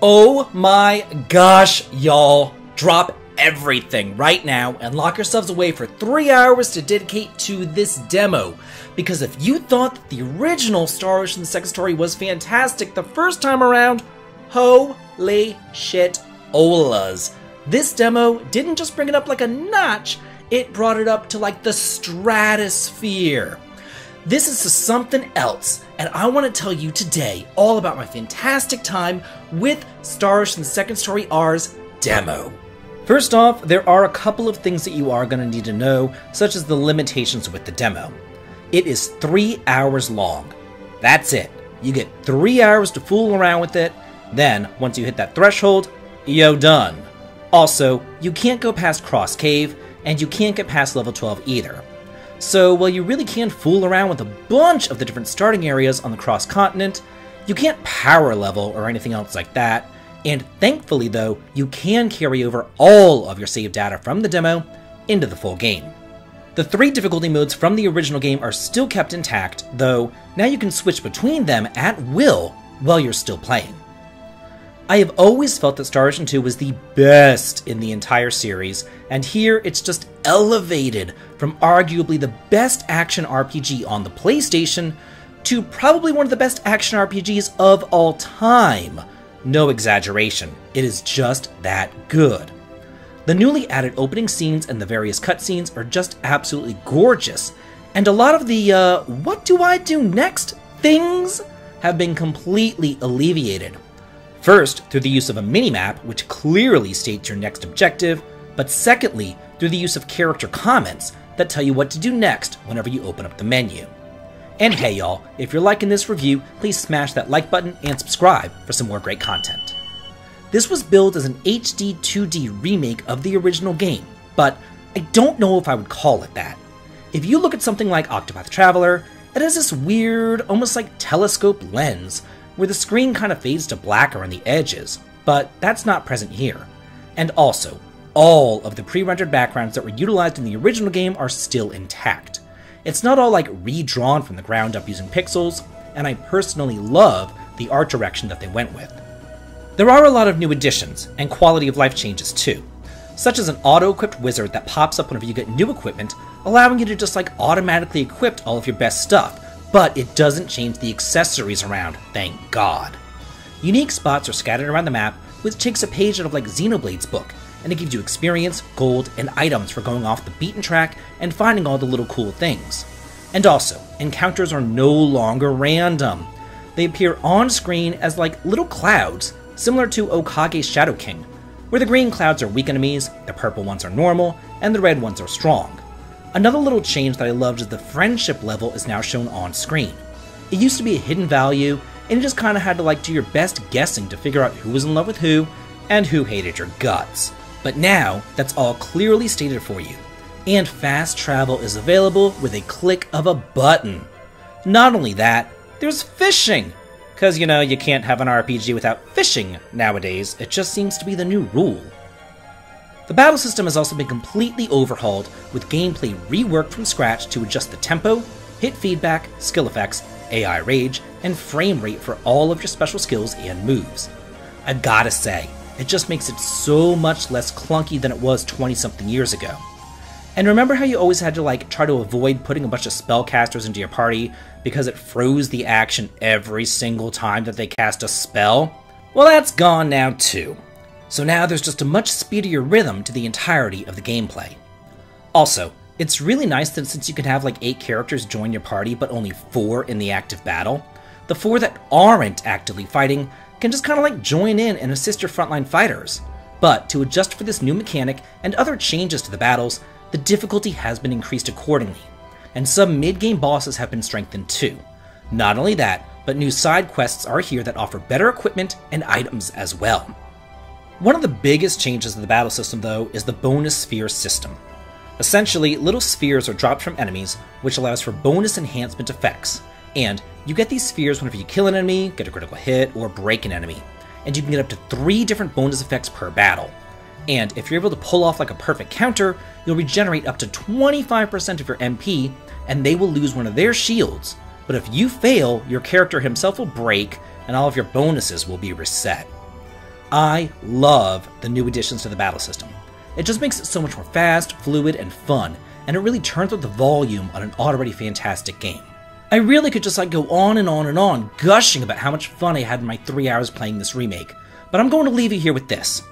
Oh my gosh, y'all. Drop everything right now and lock yourselves away for 3 hours to dedicate to this demo. Because if you thought that the original Star Ocean the Second Story was fantastic the first time around, holy shit olas. This demo didn't just bring it up like a notch, it brought it up to like the stratosphere. This is something else, and I want to tell you today all about my fantastic time with Star Ocean the Second Story R's demo. First off, there are a couple of things that you are going to need to know, such as the limitations with the demo. It is 3 hours long. That's it. You get 3 hours to fool around with it, then once you hit that threshold, you're done. Also, you can't go past Cross Cave, and you can't get past level 12 either. So while you really can fool around with a bunch of the different starting areas on the Cross Continent, you can't power level or anything else like that, and thankfully though, you can carry over all of your save data from the demo into the full game. The 3 difficulty modes from the original game are still kept intact, though now you can switch between them at will while you're still playing. I have always felt that Star Ocean 2 was the best in the entire series, and here it's just elevated from arguably the best action RPG on the PlayStation to probably one of the best action RPGs of all time. No exaggeration, it is just that good. The newly added opening scenes and the various cutscenes are just absolutely gorgeous, and a lot of the what do I do next things have been completely alleviated. First, through the use of a minimap, which clearly states your next objective, but secondly, through the use of character comments that tell you what to do next whenever you open up the menu. And hey y'all, if you're liking this review, please smash that like button and subscribe for some more great content. This was billed as an HD 2D remake of the original game, but I don't know if I would call it that. If you look at something like Octopath Traveler, it has this weird, almost like telescope lens, where the screen kind of fades to black around the edges, but that's not present here. And also, all of the pre-rendered backgrounds that were utilized in the original game are still intact. It's not all like redrawn from the ground up using pixels, and I personally love the art direction that they went with. There are a lot of new additions, and quality of life changes too, such as an auto-equipped wizard that pops up whenever you get new equipment, allowing you to just like automatically equip all of your best stuff, but it doesn't change the accessories around, thank God. Unique spots are scattered around the map, which takes a page out of like Xenoblade's book, and it gives you experience, gold, and items for going off the beaten track and finding all the little cool things. And also, encounters are no longer random. They appear on screen as like little clouds, similar to Okage's Shadow King, where the green clouds are weak enemies, the purple ones are normal, and the red ones are strong. Another little change that I loved is the friendship level is now shown on screen. It used to be a hidden value, and you just kinda had to like do your best guessing to figure out who was in love with who, and who hated your guts. But now, that's all clearly stated for you, and fast travel is available with a click of a button. Not only that, there's fishing! Cause you know, you can't have an RPG without fishing nowadays, it just seems to be the new rule. The battle system has also been completely overhauled, with gameplay reworked from scratch to adjust the tempo, hit feedback, skill effects, AI rage, and frame rate for all of your special skills and moves. I've gotta say, it just makes it so much less clunky than it was 20-something years ago. And remember how you always had to like try to avoid putting a bunch of spellcasters into your party because it froze the action every single time that they cast a spell? Well, that's gone now too. So now there's just a much speedier rhythm to the entirety of the gameplay. Also, it's really nice that since you can have like 8 characters join your party but only 4 in the active battle, the 4 that aren't actively fighting can just kind of like join in and assist your frontline fighters. But to adjust for this new mechanic and other changes to the battles, the difficulty has been increased accordingly, and some mid-game bosses have been strengthened too. Not only that, but new side quests are here that offer better equipment and items as well. One of the biggest changes to the battle system, though, is the bonus sphere system. Essentially, little spheres are dropped from enemies, which allows for bonus enhancement effects, and you get these spheres whenever you kill an enemy, get a critical hit, or break an enemy, and you can get up to 3 different bonus effects per battle. And if you're able to pull off like a perfect counter, you'll regenerate up to 25% of your MP, and they will lose one of their shields. But if you fail, your character himself will break, and all of your bonuses will be reset. I love the new additions to the battle system. It just makes it so much more fast, fluid, and fun, and it really turns up the volume on an already fantastic game. I really could just go on and on and on, gushing about how much fun I had in my 3 hours playing this remake, but I'm going to leave you here with this.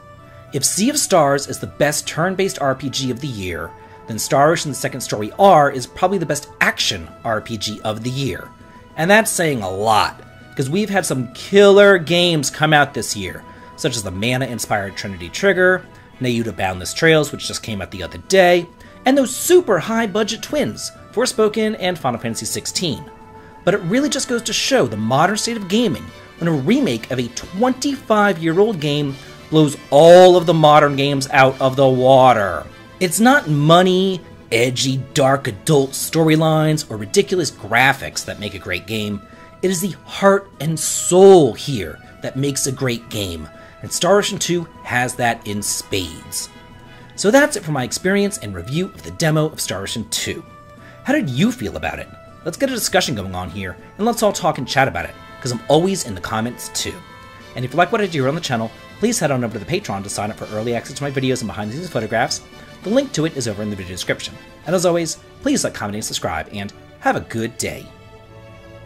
If Sea of Stars is the best turn-based RPG of the year, then Star Ocean The Second Story R is probably the best action RPG of the year. And that's saying a lot, because we've had some killer games come out this year, such as the Mana-inspired Trinity Trigger, Nayuta Boundless Trails, which just came out the other day, and those super high-budget twins, Forspoken and Final Fantasy XVI. But it really just goes to show the modern state of gaming when a remake of a 25-year-old game blows all of the modern games out of the water. It's not money, edgy, dark adult storylines, or ridiculous graphics that make a great game. It is the heart and soul here that makes a great game, and Star Ocean 2 has that in spades. So that's it for my experience and review of the demo of Star Ocean 2. How did you feel about it? Let's get a discussion going on here, and let's all talk and chat about it, because I'm always in the comments too. And if you like what I do here on the channel, please head on over to the Patreon to sign up for early access to my videos and behind-the-scenes photographs. The link to it is over in the video description. And as always, please like, comment, and subscribe, and have a good day.